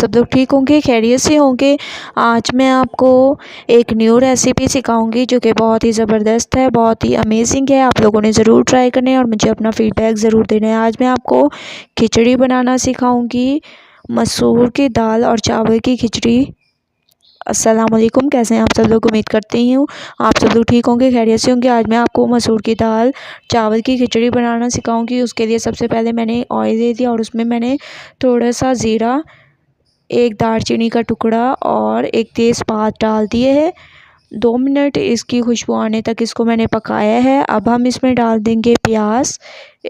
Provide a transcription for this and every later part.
सब लोग ठीक होंगे, खैरियत से होंगे। आज मैं आपको एक न्यू रेसिपी सिखाऊंगी जो कि बहुत ही ज़बरदस्त है, बहुत ही अमेजिंग है। आप लोगों ने ज़रूर ट्राई करना है और मुझे अपना फीडबैक ज़रूर देना है। आज मैं आपको खिचड़ी बनाना सिखाऊंगी, मसूर की दाल और चावल की खिचड़ी। अस्सलाम वालेकुम, कैसे हैं आप सब लोग? उम्मीद करती हूँ आप सब लोग ठीक होंगे, खैरियत से होंगे। आज मैं आपको मसूर की दाल चावल की खिचड़ी बनाना सिखाऊंगी। उसके लिए सबसे पहले मैंने ऑयल ले दिया और उसमें मैंने थोड़ा सा ज़ीरा, एक दालचीनी का टुकड़ा और एक तेज़पात डाल दिए है। 2 मिनट इसकी खुशबू आने तक इसको मैंने पकाया है। अब हम इसमें डाल देंगे प्याज।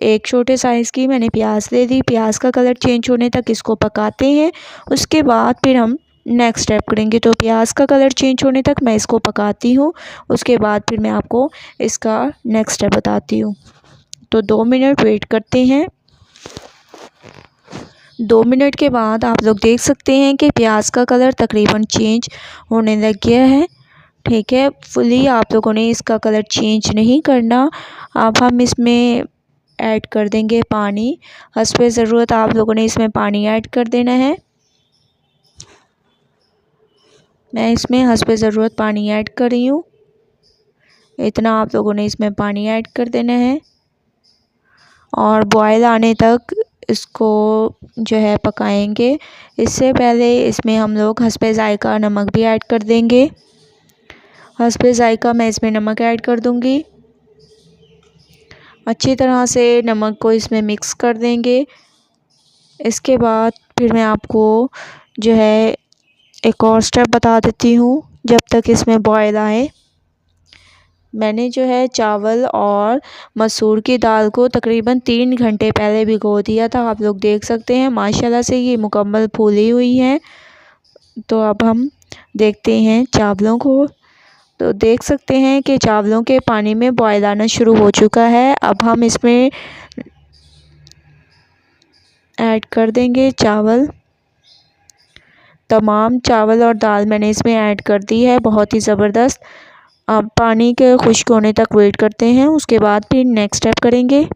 एक छोटे साइज़ की मैंने प्याज ले दी। प्याज का कलर चेंज होने तक इसको पकाते हैं। उसके बाद फिर हम नेक्स्ट स्टेप करेंगे। तो प्याज का कलर चेंज होने तक मैं इसको पकाती हूँ। उसके बाद फिर मैं आपको इसका नेक्स्ट स्टेप बताती हूँ। तो 2 मिनट वेट करते हैं। 2 मिनट के बाद आप लोग देख सकते हैं कि प्याज का कलर तकरीबन चेंज होने लग गया है। ठीक है, फुली आप लोगों ने इसका कलर चेंज नहीं करना। अब हम इसमें ऐड कर देंगे पानी। हस्बे ज़रूरत आप लोगों ने इसमें पानी ऐड कर देना है। मैं इसमें हस्बे ज़रूरत पानी ऐड कर रही हूँ। इतना आप लोगों ने इसमें पानी ऐड कर देना है और बॉयल आने तक इसको जो है पकाएंगे। इससे पहले इसमें हम लोग हस्बे ज़ायका नमक भी ऐड कर देंगे। हस्बे ज़ायका मैं इसमें नमक ऐड कर दूंगी। अच्छी तरह से नमक को इसमें मिक्स कर देंगे। इसके बाद फिर मैं आपको जो है एक और स्टेप बता देती हूँ जब तक इसमें बॉयल आए। मैंने जो है चावल और मसूर की दाल को तकरीबन 3 घंटे पहले भिगो दिया था। आप लोग देख सकते हैं माशाल्लाह से ये मुकम्मल फूली हुई हैं। तो अब हम देखते हैं चावलों को। तो देख सकते हैं कि चावलों के पानी में बॉयल आना शुरू हो चुका है। अब हम इसमें ऐड कर देंगे चावल। तमाम चावल और दाल मैंने इसमें ऐड कर दी है, बहुत ही ज़बरदस्त। अब पानी के खुश्क होने तक वेट करते हैं। उसके बाद फिर नेक्स्ट स्टेप करेंगे।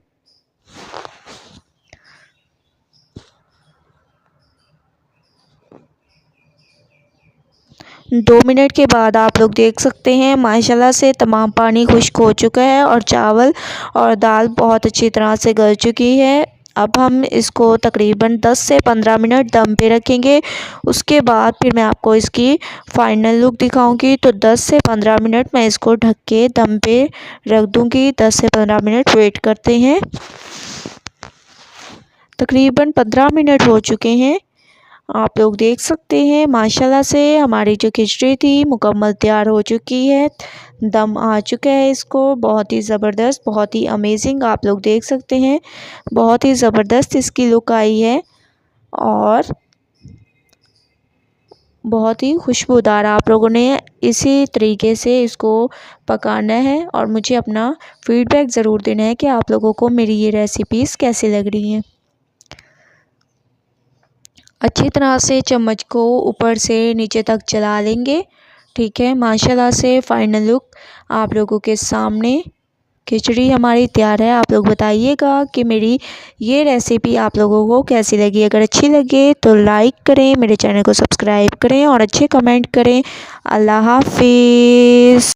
2 मिनट के बाद आप लोग देख सकते हैं माशाल्लाह से तमाम पानी खुश्क हो चुका है और चावल और दाल बहुत अच्छी तरह से गल चुकी है। अब हम इसको तकरीबन 10 से 15 मिनट दम पे रखेंगे। उसके बाद फिर मैं आपको इसकी फ़ाइनल लुक दिखाऊंगी। तो 10 से 15 मिनट मैं इसको ढक के दम पे रख दूंगी। 10 से 15 मिनट वेट करते हैं। तकरीबन 15 मिनट हो चुके हैं। आप लोग देख सकते हैं माशाल्लाह से हमारी जो खिचड़ी थी मुकम्मल तैयार हो चुकी है। दम आ चुका है इसको, बहुत ही ज़बरदस्त, बहुत ही अमेजिंग। आप लोग देख सकते हैं बहुत ही ज़बरदस्त इसकी लुक आई है और बहुत ही खुशबूदार। आप लोगों ने इसी तरीके से इसको पकाना है और मुझे अपना फीडबैक ज़रूर देना है कि आप लोगों को मेरी ये रेसिपीज़ कैसी लग रही हैं। अच्छी तरह से चम्मच को ऊपर से नीचे तक चला लेंगे। ठीक है, माशाल्लाह से फ़ाइनल लुक आप लोगों के सामने खिचड़ी हमारी तैयार है। आप लोग बताइएगा कि मेरी ये रेसिपी आप लोगों को कैसी लगी। अगर अच्छी लगे तो लाइक करें, मेरे चैनल को सब्सक्राइब करें और अच्छे कमेंट करें। अल्लाह हाफिज़।